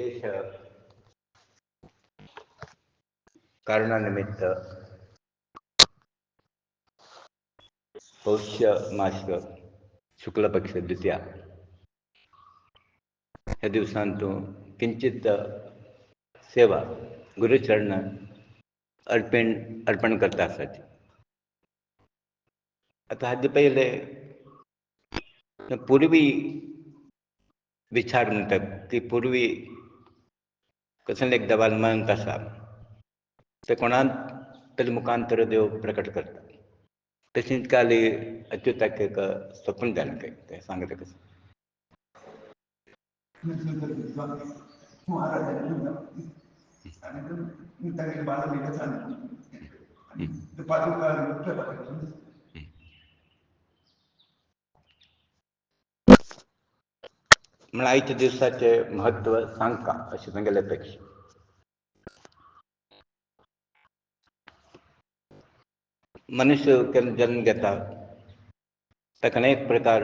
विशेष कारणानिमित्त पौष्य मास शुक्ल पक्ष द्वितीया ह्या दिवसांतून किंचित सेवा गुरुचरण अर्पण करता आसात. आता हाचे पहिले पूर्वी विचार म्हणतात की पूर्वी कसले एक देवान मंत आसा ते कोणाक तरी मुखांतर देव प्रकट करता. तशींच काली अच्युताक एक स्वप्न जालें काय ते सांगता कसं. म्हळ्यार आयच्या दिवसाचें म्हत्व सांगता अशें तांगेले अपेक्षा. मनुष्य केन्ना जन्म घेता ताका अनेक प्रकार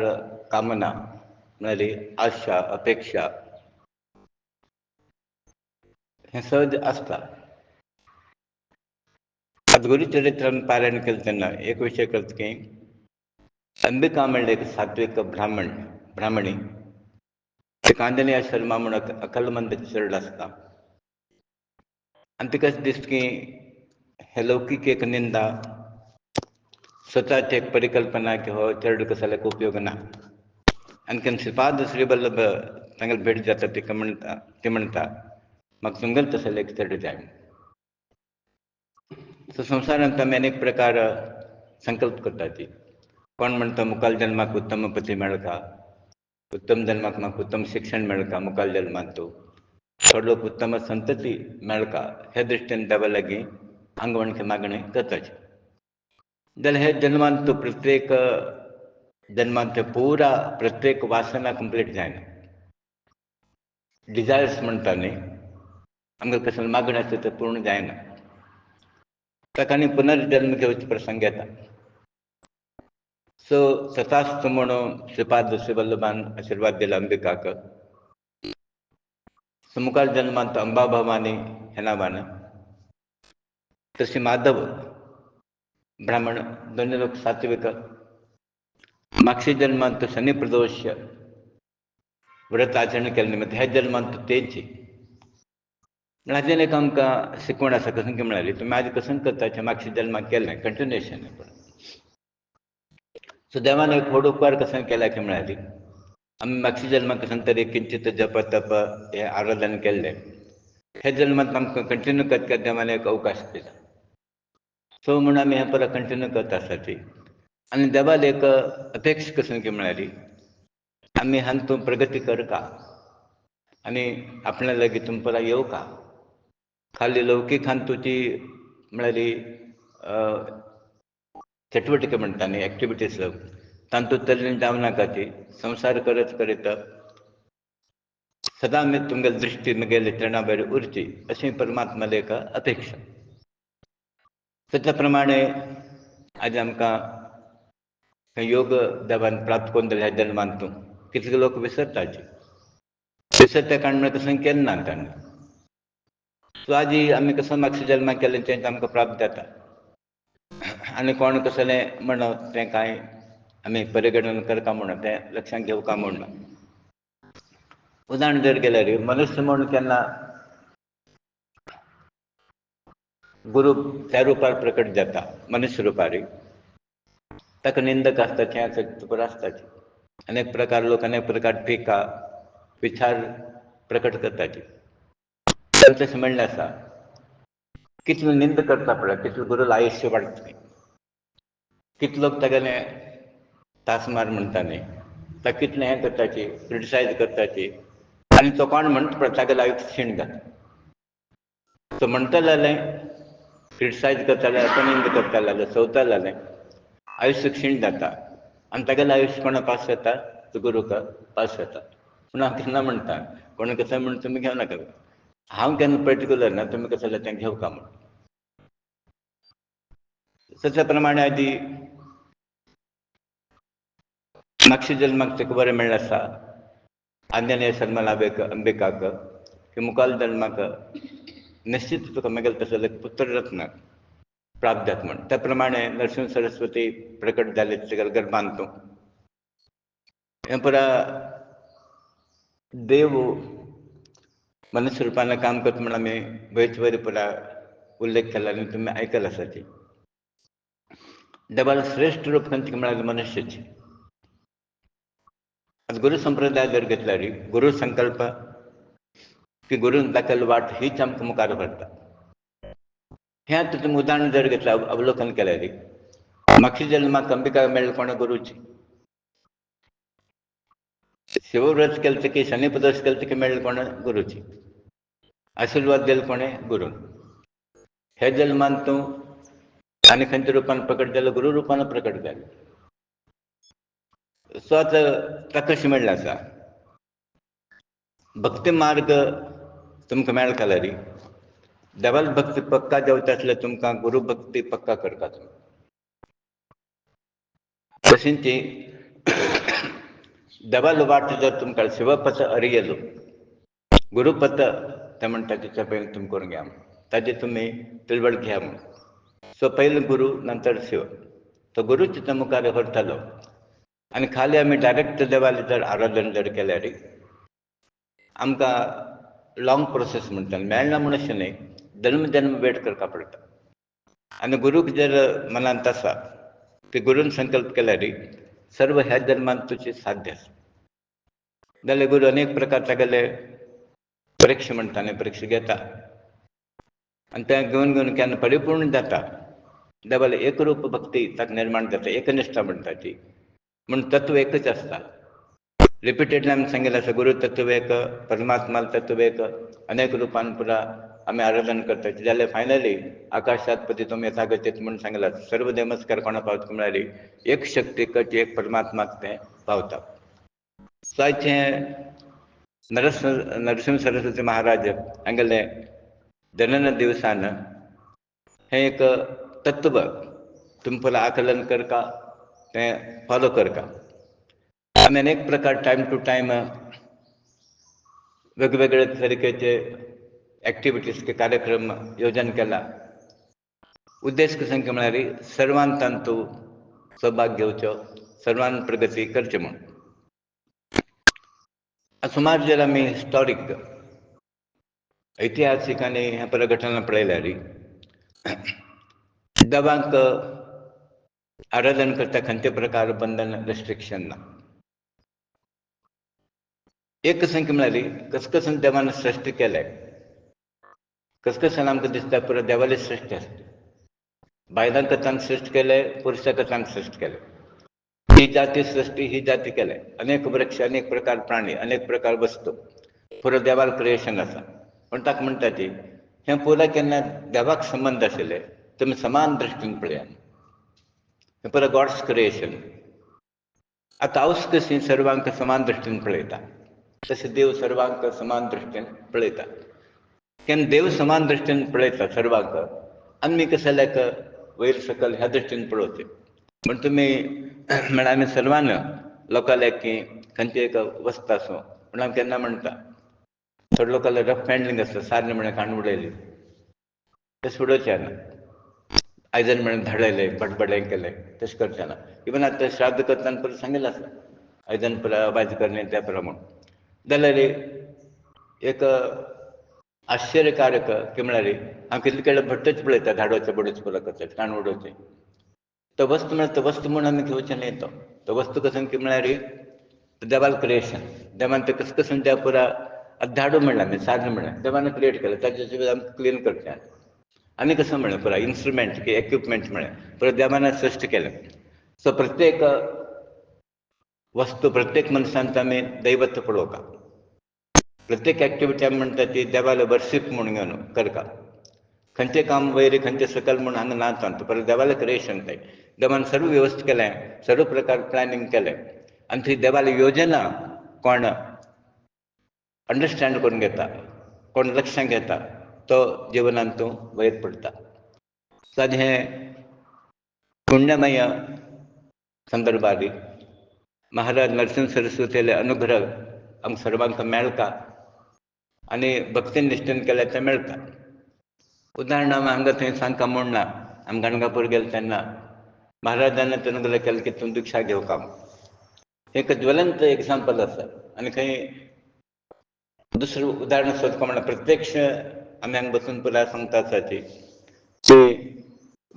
कामना म्हळ्यार आशा अपेक्षा हें सहज आसता. आज गुरुचरित्रान पारायण केलें तेन्ना एक विशय कळटा की अंबिका म्हणल्यार एक सात्वीक ब्राह्मणी एक आंजनेय शर्मा म्हणून अकलमंद चेडूं आसता आनी तिका अशें दिसता की हे लौकीक एक निंदा स्वताची एक परिकल्पना की हो चेडूं कसो जाल्यार उपयोग ना. आनी केन्ना श्रीपाद श्रीवल्लभ तांगेली भेट जाता ती म्हणटा म्हाका तुमगेले तसलें एक चेडूं जाय. सो संवसारांत आमी अनेक प्रकार संकल्प करतात. कोण म्हणटा मुखाल जल्माक उत्तम पती मेळटा, उत्तम जल्माक म्हाका उत्तम शिक्षण मेळटा मुखाल जल्मांत. थोडे लोक उत्तम संतती मेळटा हे दृश्टीन देवा लागीं आंगवणकी मागणी करतात. जाल्यार हे जल्मांत तूं प्रत्येक जल्मांत पुरा प्रत्येक वासना कंप्लीट जायना. डिजायर्स म्हणटा न्ही आमकां कसले मागणी आसता त्यो पूर्ण जायना. ताका आनी पुनर्जल्म घेवचो प्रसंग येता. सो तथास्तु म्हणून श्रीपाद श्रीवल्लभान आशिर्वाद दिलो अंबिकाक. सो मुखार जल्मांत अंबा भवानी ह्या नांवान तशी माधव ब्राह्मण दोनूय लोक सात्विक. मागच्या जल्मांत शनी प्रदोश व्रत आचरण केले निमित्त ह्या जल्मांत तेजी म्हळ्यार हाजेर एक आमकां शिकवण आसा. कसं की म्हळ्यार तुमी आज कसं करता मागच्या जल्माक केलें कंटिन्युएशन. सो देवान एक व्हड उपकार कसं केला की म्हळ्यार आमी मागच्या जल्माक कसं तरी किंचित जप तप हें आराधन केल्लें. हे जल्मांत आमकां कंटिन्यू करता देवान एक अवकाश दिला. सो म्हणून आमी हें परत कंटिन्यू करता आसात. आनी देवान एक अपेक्षा कसं की म्हळ्यार आमी हातूंत प्रगती करता आनी आपल्या लागीं तुम परत येवका. खाली लौकीक हातूंची म्हळ्यार चटवटीके म्हणटा न्ही एक्टिविटीज तातूंत तल्लीन जावं नाका ती संवसार करत करीत सदां आमी तुमगेली दृश्टी मुगेली चरणा भायर उरची अशी परमात्माली एक अपेक्षा. त्या प्रमाणे आज आमकां योग देवान प्राप्त करून दिल्या ह्या जल्मांतून कितले लोक विसरतात. विसरता कारण कसं केलें ना ताणें. सो आज आमी कसो मागच्या जल्माक केलें तें आमकां प्राप्त जाता. आनी कोण कसलें म्हणत तें कांय आमी परिगणन करता म्हणून तें लक्षांत घेवका म्हूण ना. उदाहरण जर केल्यार मनुश्य म्हूण केन्ना गुरू त्या रुपार प्रकट जाता मनुश्य रुपारी ताका निंदक आसता तें आसताच. अनेक प्रकार लोक अनेक प्रकार टिका विचार प्रकट करतात. तशें म्हणलें आसा कितलो निंद करता पळय कितलो गुरूल आयुश्य वाडटा. कितलो लोक तागेलें तासमार म्हणटा न्ही ताका कितलें हें करताची क्रिटिसायज करताची आनी तो कोण म्हणटा पळय तागेलें आयुश्य शीण जाता. तो म्हणटा जाल्यार क्रिटिसायज करता जाल्यार अपनिंद करता जाल्यार चंवता जाल्यार आयुश्य क्षीण जाता आनी तागेलें आयुश्य कोणाक पास जाता गुरूक पास जाता. पूण हांव केन्ना म्हणटा कोण कसं म्हण तुमी घेवं नाका. हांव केन्ना पर्टिक्युलर ना तुमी कसं जाल्यार तें घेवका म्हूण. तशे प्रमाणे आदी मागच्या जल्माक तेका बरें मेळ्ळें आसा. आंजनेय शर्मा अंबिकाक की मुखाल जन्माक निश्चित तुका मेगेल तसं पुत्ररत्न प्राप्त जात म्हण. त्या प्रमाणे नरसिंह सरस्वती प्रकट जाले तिच्या गर्भांतू. हे पुरा देव मनुष्य रूपानं काम करता म्हणून आम्ही वयर पुरा उल्लेख केला आणि तुम्ही ऐकला असाची. देवाला श्रेष्ठ रूप खंयची म्हळ्यार मनुष्याची. आज गुरु संप्रदाय जर घेतला रे, गुरु संकल्प की गुरुन दाखल वाट हीच आमकां मुखार व्हरता. हें आतां तुम्ही उदाहरण जर घेतलं, अवलोकन केलें रे, म्हाका जल्माक अंबिका मेळ्ळी कोण गुरुची. शिवव्रत केलं की शनीप्रदोश केलं की मेळ्ळी कोण गुरुची. आशीर्वाद दिले कोणे गुरून. हे जल्मान तूं आनी खंयच्या रुपान प्रकट जालो, गुरु रुपान प्रकट जालो. सो आतां ताका कशें मेळ्ळें आसा. भक्ती मार्ग तुमकां मेळ्ळो जाल्यार देवाली भक्ती पक्का जेवता आसल्यार तुमकां गुरू भक्ती पक्का करता. तशींची देवाली वाट जर तुमकां शिवपथ अरियलो, गुरुपथ ते म्हणटा तेच्या पयलीं तुमी करून घ्या. ताजी तुमी तिळवड घ्या म्हूण. सो पयलो गुरू नंतर शिव. तो गुरूच तुमच्या मुखार व्हरतलो. आनी खाली आमी डायरेक्ट देवाली जर आराधन जर केल्यार आमकां लाँग प्रोसेस म्हणटा मेळना म्हूण अशें न्ही, जन्म जन्म वेट करपा पडटा. आनी गुरूक जर मनांत आसा की गुरून संकल्प केल्यार सर्व ह्या जन्मांत तुजें साध्य आसा जाल्यार गुरू अनेक प्रकार तागेले परीक्षा म्हणटा न्ही, परीक्षा घेता. आनी तें घेवन घेवन केन्ना परिपूर्ण जाता देवाली एकरूप भक्ती ताका निर्माण जाता. एकनिश्ठा म्हणटा ती. म्हूण तत्व एकच आसता. रिपिटेडली आमी सांगिल्लें आसा, गुरू तत्व एक, परमात्मा तत्व एक, अनेक रुपान पुरा आमी आराधन करतात. जाल्यार फायनली आकाशात पतितम यथागतीत म्हणून सांगलां, सर्व नमस्कार कोणा पावता म्हळ्यार एक शक्ती कट एक परमात्माक तें पावता. सो आयचें नरसिंह सरस्वती महाराज हांगेले जनन दिवसान हें एक तत्व तुमी पयलीं आकलन करता, तें फॉलो करता. आमी अनेक प्रकार टायम टू टायम वेगवेगळे तरीकेचे एक्टिविटीज के कार्यक्रम योजन केला. उद्देश कसं म्हळ्यार सर्वान तांतू सहभाग घेवचो, सर्वान प्रगती करची म्हूण. सुमार जर आमी हिस्टॉरीक ऐतिहासीक आनी ह्या घटना पळयल्यार देवाक आराधन करता खंयचे प्रकार बंधन रेस्ट्रिक्शन ना. एक संख्या म्हळ्यार कसकसन देवान सृश्टी केलें, कसकसन आमकां दिसता पुरो देवाली सृश्टी आसता. बायलांक तांणी सृश्ट केलें, पुरुशांक तांणी सृश्ट केलें. ही जाती सृश्टी, ही जाती केलें. अनेक वृक्ष, अनेक प्रकार प्राणी, अनेक प्रकार वस्तू, पुरो देवाल क्रिएशन आसा. पूण ताका म्हणटा ती हें पुरो केन्ना देवाक संबंद आशिल्लें, तुमी समान दृश्टीन पळयात. हें पुरो गॉड्स क्रिएशन. आतां हांवूच कशी सर्वांक समान दृश्टीन पळयता, तशें देव सर्वांक समान दृश्टीन पळयता. केन्ना देव समान दृश्टीन पळयता सर्वांक, आनी मी कशें लायक वयर सकयल ह्या दृश्टीन पळोवचें. म्हण तुमी म्हळ्यार आमी सर्वान लोकां लायक की खंयची एक वस्त आसूं म्हण हांव केन्ना म्हणटा, थोडे लोकांले रफ हँडलींग आसता, सारन म्हळ्यार काडून उडयली तशें उडोवचें ना. आयदन म्हळ्यार धाडयलें, बडबडें केलें तशें करचें ना. इवन आतां श्राद्ध करतना परत सांगिल्लें आसा, आयदन पुरा वाज करणे त्या प्रमाण. जाल्यार एक आश्चर्यकारक की म्हळ्यार हांव कितले केळें भट्टच पळयता, धाडोवचें बडोवचें पुरो करचें, काडून उडोवचें. तो वस्तू म्हळ्यार तो वस्तू म्हूण आमी घेवचें न्ही. तो वस्तू कसो की म्हळ्यार देवाल क्रिएशन. देवान ते कसं कसं त्या पुरा धाडू म्हणलें आमी, साधन म्हणलें देवान क्रिएट केलें, ताचे आमकां क्लीन करचें. आनी कसं म्हळें पुरा इन्स्ट्रुमेंट की एक्विपमेंट म्हळें पुरो देवान सृश्ट केलें. सो प्रत्येक वस्तू, प्रत्येक मनशांत आमी दैवत्व पळोवता. प्रत्येक एक्टिविटी आमी म्हणटा ती देवाले वर्शीप म्हणून घेवन करता. खंयचें काम वयर खंयचें सकयल म्हूण हांगा ना तांतू, परत देवालें क्रिएशन तें. देवान सर्व वेवस्थीत केलें, सर्व प्रकार प्लॅनिंग केलें. आनी थंय देवाली योजना कोण अंडरस्टँड करून घेता, कोण लक्षांत घेता, तो जिवनांतू वयर पडटा. सो हें पुण्यमय संदर्भात महाराज नरसिंह सरस्वतीले अनुग्रह आमकां सर्वांक मेळटा. आनी भक्तीन निश्ठेन केल्यार तें मेळटा. उदाहरण हांगा थंय सांगता म्हूण ना, आमी गाणगापूर गेले तेन्ना महाराजांनी अनुग्रह केलो की तूं दिक्षा घेवका. एक ज्वलंत एग्जाम्पल आसा. आनी खंय दुसरें उदाहरण सोदता म्हणल्यार प्रत्यक्ष आमी हांगा बसून पुराय सांगता आसाची की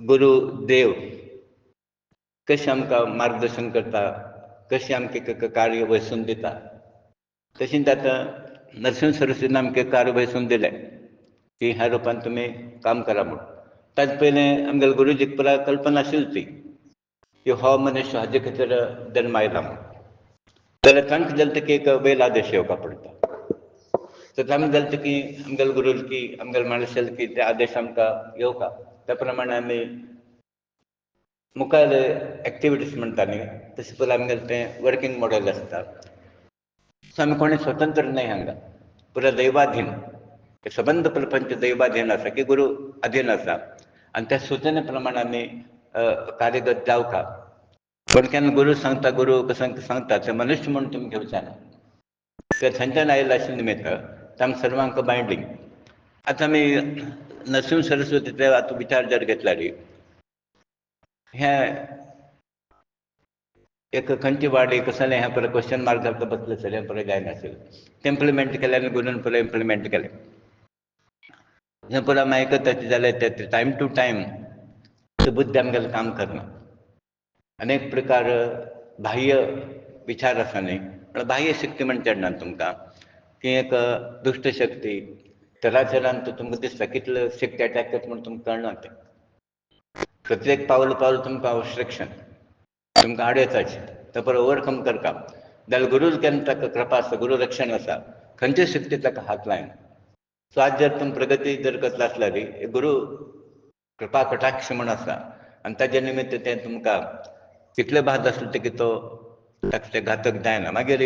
गुरू देव कशें आमकां मार्गदर्शन करता, कशें आमकां कार्य वैसून दिता. तशेंच आतां नरसिंह सरस्वतीन आमकां कार्य वैसून दिलें की ह्या रुपान तुमी काम करा म्हूण. ताजे पयलें आमगेले गुरुजीक पुराय कल्पना आशिल्ली ती की हो मनीस हाजे खातीर जल्मा आयला म्हूण. जाल्यार तांकां जालें की एक वेल आदेश येवपा पडटा. तर तांकां जालें की आमगेले गुरू की आमगेले माणसाल की ते आदेश आमकां येवका. त्या प्रमाणे आमी मुखार एक्टिविटीज म्हणटा न्ही तशें पळय आमगेलें तें वर्कींग मॉडेल आसता. सो आमी कोणें स्वतंत्र न्हय हांगा, पुराय दैवाधीन. हे सबंद प्रपंच दैवाधीन आसा की गुरू अधीन आसा आनी त्या सुचने प्रमाणे आमी कार्यगत जावका. पण केन्ना गुरू सांगता, गुरू कसं सांगता तें मनुश्य म्हूण तुमी घेवचें ना. ते थंयच्यान आयिल्लें आशिल्लें निमित्त तांकां सर्वांक बायंडींग. आतां आमी नरसिंह सरस्वतीचे आतां विचार जर घेतल्यार हें एक खंयची वाडी कसलें हें पळय क्वेश्चन मार्क घालता बसलें सर हें पळय जायनाशिल्लें. तें इम्प्लिमेंट केलें आनी गुरून पळय इम्प्लिमेंट केलें. हें पळय आमी आयकता जाल्यार ते टायम टू टायम ते बुद्धी आमगेलें काम करना. अनेक प्रकार बाह्य विचार आसा न्ही, म्हळ्यार बाह्य शक्ती म्हणचें ना तुमकां की एक दुश्ट शक्ती चराचरांत तुमकां दिसता कितल्यो शक्ती अटॅक करता म्हूण तुमकां कळना तें. प्रत्येक पावल पावल तुमकां ऑब्स्ट्रक्शन तुमकां आड येताच. तो पळय ओवरकम करता. जाल्यार गुरू केन्ना ताका कृपा आसता, गुरू रक्षण आसा, खंयचे शक्ती ताका हात लायना. सो आज जर तुमी प्रगती जर करतलो आसल्यार गुरू कृपा कटाक्ष म्हूण आसा आनी ताजे निमित्त तें तुमकां कितले बाद आसले की तो ताका तें घातक जायना. मागीर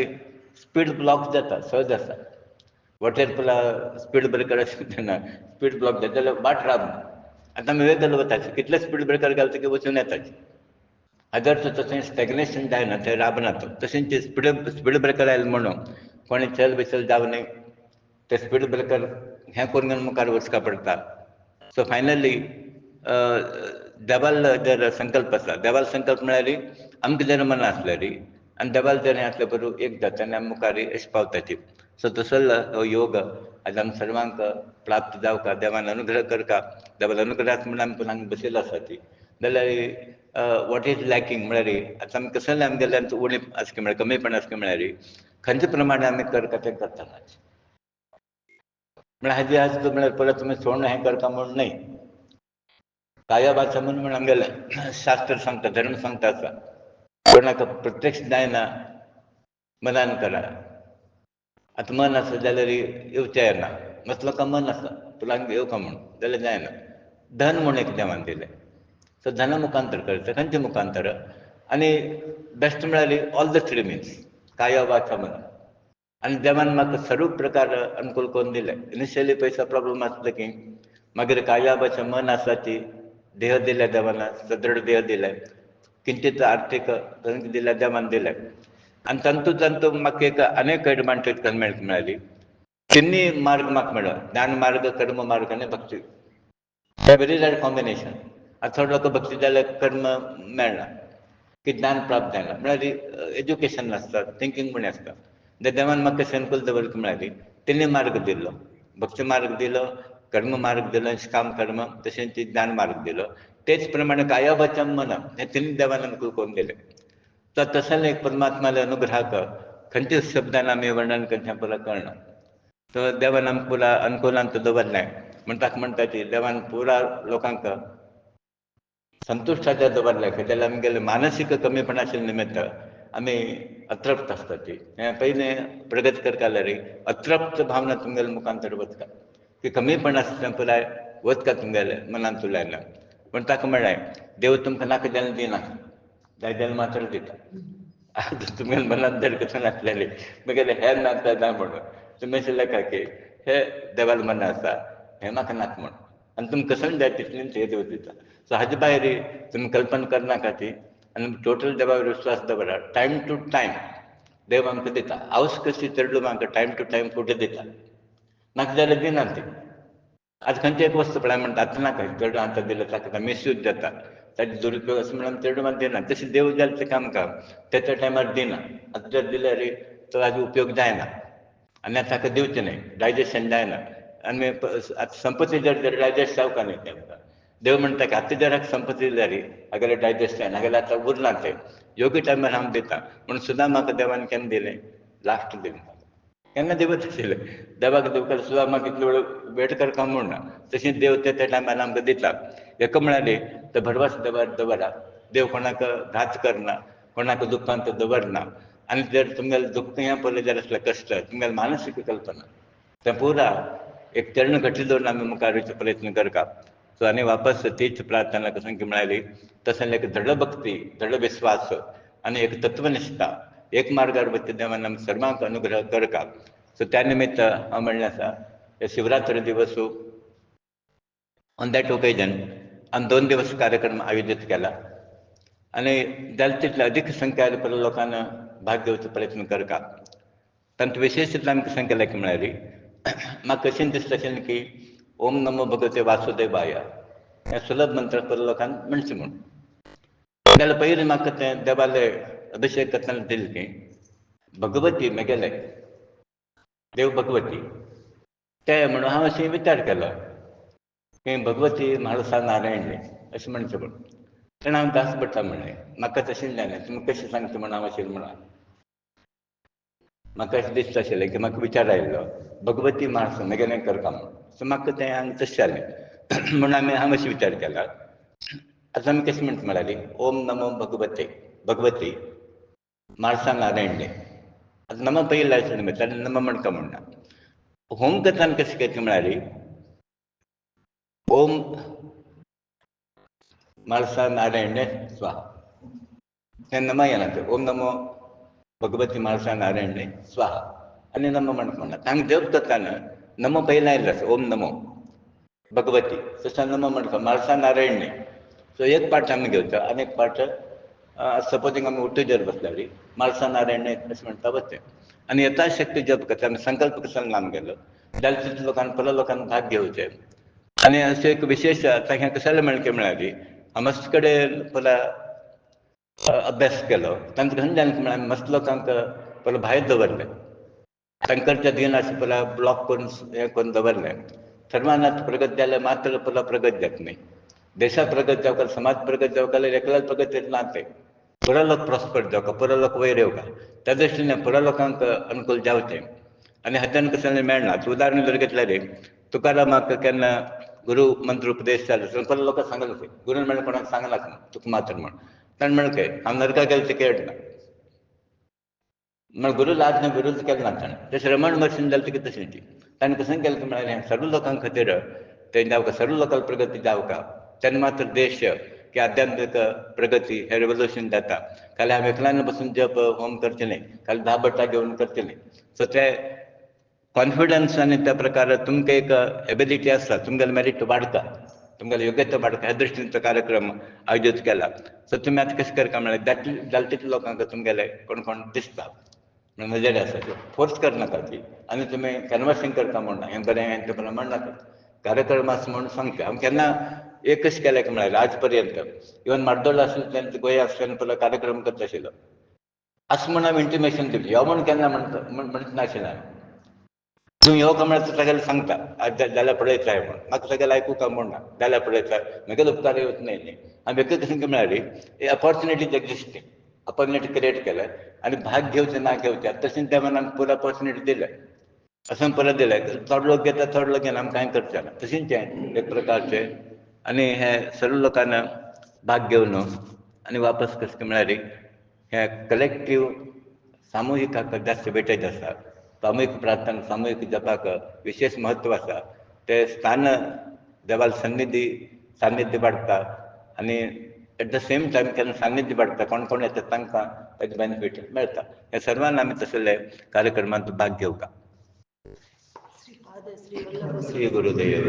स्पीड ब्लॉक जाता सहज आसा. वॉटेर पळय स्पीड ब्रेकर आसता तेन्ना स्पीड ब्लॉक जाता जाल्यार वाट रावना. आतां आमी वेगळे वताचे कितले स्पीड ब्रेकर घालता की वचून येताचे. जर तर तशें स्टॅग्नेशन जायना थंय राबना तो. तशेंच स्पीड ब्रेकर आयले म्हणून कोणें चल बिचल जावं न्हय. ते स्पीड ब्रेकर हें करून मुखार वचपाक पडटा. सो फायनली देवाल जर संकल्प आसा, देवाल संकल्प म्हळ्यार आमकां जर मना आसल्यार आनी देवाल जर हें आसलें बरोबर एक जाता आनी आमी मुखार अशें पावताची. सो तसो हो योग आज आमी सर्वांक प्राप्त जावका, देवान अनुग्रह करता. देवान अनुग्रहाक म्हूण आमी पुना हांगा बशिल्लो आसा ती. जाल्यार वॉट इज लॅकिंग म्हळ्यार आतां आमी कसलें आमगेल्यान उणीप आसता म्हळ्यार कमीपण आसता म्हळ्यार खंयचे प्रमाणे आमी करता तें करतना. म्हळ्यार हाजी आज म्हळ्यार परत तुमी सोडून हें करता म्हूण न्हय. काया वाचा म्हूण आमगेलें शास्त्र सांगता, धर्म सांगता आसा. कोणाक प्रत्यक्ष जायना मनान करा. आतां मन आसा जाल्यार येवचें येना. मतलबा मन आसा तुला हांगा येवका म्हूण जाल्यार जायना. धन म्हूण एक देवान दिलें. सो धना मुखांतर करता खंयचे मुखांतर आनी बेस्ट म्हळ्यार ऑल द थ्री मिन्स काया वाचा मन. आनी देवान म्हाका सर्व प्रकार अनुकूल करून दिले. इनिशियली पयसा प्रॉब्लम आसलो की मागीर काया वाचा मन आसा ती देह दिले देवान, सदृढ देह दिले, किंचित आर्थीक दिले देवान दिले. आनी तंतू म्हाका एक अनेक एडवांटेज करून मेळ्ळी. तिनूय मार्ग म्हाका मेळ्ळो. ज्ञान मार्ग, कर्म मार्ग आनी भक्ती. हे व्हेरी रॅर कॉम्बिनेशन. आतां थोडे लोक भक्ती जाल्यार कर्म मेळना की ज्ञान प्राप्त जायना म्हळ्यार एज्युकेशन नासता, थिंकींग म्हूण आसता. देवान म्हाका कशें अनुकूल दवरलें म्हळ्यार तिनूय मार्ग दिलो. भक्ती मार्ग दिलो, कर्म मार्ग दिलो, निश्काम कर्म तशेंच ज्ञान मार्ग दिलो. तेच प्रमाणे काया वाचा मन हे तिनूय देवान अनुकूल करून दिले. तर तसलें एक परमात्माले अनुग्रहाक खंयच्याच शब्दान आमी वर्णन करचें पळय कळना. तो देवान आमकां पुरा अनुकूलांत दवरलें म्हण ताका म्हणटा की देवान पुरा लोकांक संतुश्टाचेर दवरलें की जाल्यार आमगेलें मानसीक कमीपण आशिल्ले निमित्त आमी अतृप्त आसता ती. हें पयलें प्रगत करता जाल्यार अतृप्त भावना तुमगेल्या मुखांतर वचता की कमीपण आसता पुराय वचता तुमगेल्या मनांतल्यान. पूण ताका म्हळें देव तुमकां नाका जाल्लें दिना, जाय जाल्यार मात्र दिता. आतां तुमगेल्या मनांत जर कसो नासलेली म्हगेलें हें नाका ना म्हणून तुमी अशें लेखा की हे देवाल मन आसा हें म्हाका नाका म्हूण आनी तुमकां कसोय जाय तितलें हें देव दिता. सो हाजे भायर तुमी कल्पना करनाका ती आनी टोटल देवार विश्वास दवरा. टायम टू टायम देव आमकां दिता. हावस कशी चेडूं म्हाका टायम टू टायम फूड दिता. नाका जाल्यार दिनात ते. आतां खंयची एक वस्त पळय म्हणटा आतां नाका चेडूं आतां दिलें ताका मिसयूज जाता, ताजे दुरुपयोग अशें म्हणून चेडूं मात दिना. तशें देव जाल्यार तेका आमकां त्या टायमार दिना. आतां जर दिल्यार तो हाजो उपयोग जायना आनी आतां ताका दिवचें न्हय, डायजेशन जायना आनी आतां संपत्ती जर डायजेस्ट जावपा न्हय तें आमकां. देव म्हणटा की आतां जर संपत्ती दिल्यार हागेले डायजेस्ट जायना, हागेले आतां उरना तें योग्य टायमार हांव दिता. म्हणून सुद्दां म्हाका देवान केन्ना दिलें? लास्ट दिलें. केन्ना दिवच आशिल्लें. देवाक दिवपाक सुद्दां म्हाका इतलो वेट करपाक म्हणना. तशेंच देव त्या टायमार आमकां दिता. हेका म्हणाले तर भरवस देवार दवरा. देव कोणाक घात करना, कोणाक दुखांत दवरना. आनी जर तुमगेलें दुख्ख हें पळयलें जाल्यार आसलें कश्ट, तुमगेलें मानसीक कल्पना तें पुरा एक चरण घट्ट दवरून आमी मुखार वयचो प्रयत्न करता. सो आनी वापस तीच प्रार्थना कसं की म्हणाली तसं एक दृढ भक्ती, दृढ विश्वास आनी एक तत्वनिष्ठा एक मार्गार वयता देवान आमी सर्वांक अनुग्रह करता. सो त्या निमित्त हांव म्हणलें आसा हे शिवरात्री दिवस ऑन दॅट ओकेजन आमी 2 दिवस कार्यक्रम आयोजीत केला आनी जाता तितले अधीक संख्यार लोकांना भाग घेवचो प्रयत्न करता. तातूंत विशेशतः आमी कशें केलें की म्हळ्यार म्हाका कशें दिसता आशिल्लें की ओम नमो भगवते वासुदेवाय हें सुलभ मंत्र लोकांक म्हणचें म्हूण. जाल्यार पयलीं म्हाका तें देवाले अभिशेक करतना दिलें की भगवती म्हगेले देव भगवती तें म्हणून हांव अशें विचार केलो की भगवती म्हाळसा नारायण अशें म्हणचें म्हूण. तेणें हांव दास भट्टा म्हणलें म्हाका तशें जालें तुमी कशें सांगता म्हूण हांव अशें म्हणून म्हाका अशें दिसता आशिल्लें की म्हाका विचार आयिल्लो भगवती म्हाळसा म्हगेलें करता म्हूण. सो म्हाका तें हांगा तशें जालें म्हणून हांव अशें विचार केला आतां आमी कशें म्हणटा म्हळ्यार ओम नमो भगवते भगवती म्हाळसा नारायण आतां नमो पयलीं लायसलें न्ही ताणें नमो म्हणटा म्हणना. होम करतना कशें करता म्हळ्यार ओम म्हाळसा नारायण स्वाहा तें नमो येना तें ओम नमो भगवती म्हाळसा नारायण स्वाहा आनी नमो म्हणटा म्हणना. हांगा जप करतना नमो पयलीं आयिल्लो आसा ओम नमो भगवती तशें नमो म्हणटा म्हाळसा नारायण. सो एक पार्ट आमी घेवचो आनी एक पार्ट सपोजींग आमी उठ्ठो जर बसल्यार म्हाळसा नारायण अशें म्हणटा वचचें आनी यथाशक्ती जप करता आमी संकल्प करून आमगेलो जाल्यार तितल्या लोकांक परत लोकांक भाग घेवचे. आनी अशें एक विशेश आतां हें कशालें म्हणचें म्हळ्यार हांव मस्त कडेन पळय अभ्यास केलो तांकां खंय जालें म्हळ्यार मस्त लोकांक पळय भायर दवरलें तांकां दिन अशें पळय ब्लॉक करून हें करून दवरलें. सर्वांनाच प्रगत जाल्यार मात्र पळय प्रगत जाता न्ही. देशा प्रगत जावपाक समाज प्रगत जावपाक जाल्यार एकल्याच प्रगत जायना तें पुरो लोक प्रॉस्पर जावपाक पुरो लोक वयर येवपाक त्या दृश्टीन पुरो लोकांक अनुकूल जावचें आनी हातान कसलें मेळना. उदाहरण जर घेतल्यार तुकारामाक केन्ना गुरू मंत्र उपदेश जालो पुरो लोकांक सांगलें गुरून म्हणलें कोणाक सांगनाका तुका मात्र म्हण. ताणें म्हणलें हांव नरकाक गेलो तें खेळना म्हळ्यार गुरू लाज न्हय गुरूच केलो ना ताणें. तशें रमण महर्शीन जालें तें तशें ताणें कशें केलें म्हळ्यार हें सर्व लोकां खातीर तें जावं सर्व लोकांक प्रगती जावका तेन्ना मात्र देश की आध्यात्मीक प्रगती हें रेवल्युशन जाता. खाली हांव एकल्यान बसून जप होम करचें न्ही खाली 10 भट्टां घेवन करचें न्ही. सो तें कॉन्फिडन्स आनी त्या प्रकार तुमकां एक एबिलिटी आसा तुमगेलें मेरीट वाडटा तुमगेलें योग्यता वाडटा ह्या दृश्टीन तो कार्यक्रम आयोजीत केला. सो तुमी आतां कशें करता म्हळ्यार जाता तितल्या लोकांक तुमगेलें कोण कोण दिसता नजरे आसा त्यो फोर्स करनाका ती आनी तुमी कॅनवासींग करता म्हणना हें बरें हें तें बरें म्हणनाका कार्यक्रम आसा म्हूण सांगता. हांव केन्ना एक कशें केलें म्हळ्यार आज पर्यंत इवन माड्डोळा आसलें तेन्ना गोंया आसतना पळय कार्यक्रम करता आशिल्लो असं म्हूण हांव इंटिमेशन दिवचें यो म्हूण केन्ना म्हणच नाशिल्लें हांवें. तूं यो काय म्हळ्यार सगळें सांगता जाल्यार पळयताय म्हूण म्हाका सगळें आयकूंक म्हणना जाल्यार पळयता म्हगेलो उपकार येवच न्हय न्ही. हांवें एकच कशें म्हळ्यार हे ऑपॉर्च्युनिटीज एक्जिस्टींग ऑपॉर्च्युनिटी क्रिएट केल्या आनी भाग घेवचे ना घेवचे तशेंच देवान आमकां पूर ऑपॉर्च्युनिटी दिल्या अशें परत दिलें थोडे लोक घेता थोडे लोक घेना आमकां कांय करचें ना तशेंच हें एक प्रकारचें. आनी हें सर्व लोकांना भाग घेवन आनी वापस कशें म्हळ्यार हें कलेक्टीव सामुहीक हाका जास्त वेटेज आसा. सामुहीक प्रार्थना सामुहीक जपाक विशेश म्हत्व आसा. तें स्थान देवाल सान्निध्य वाडटा आनी एट द सेम टायम केन्ना सान्निध्य वाडटा कोण कोण येता तांकां तेजो बेनिफीट मेळटा. हे सर्वान आमी तसले कार्यक्रमांत भाग घेवका. श्री गुरुदेव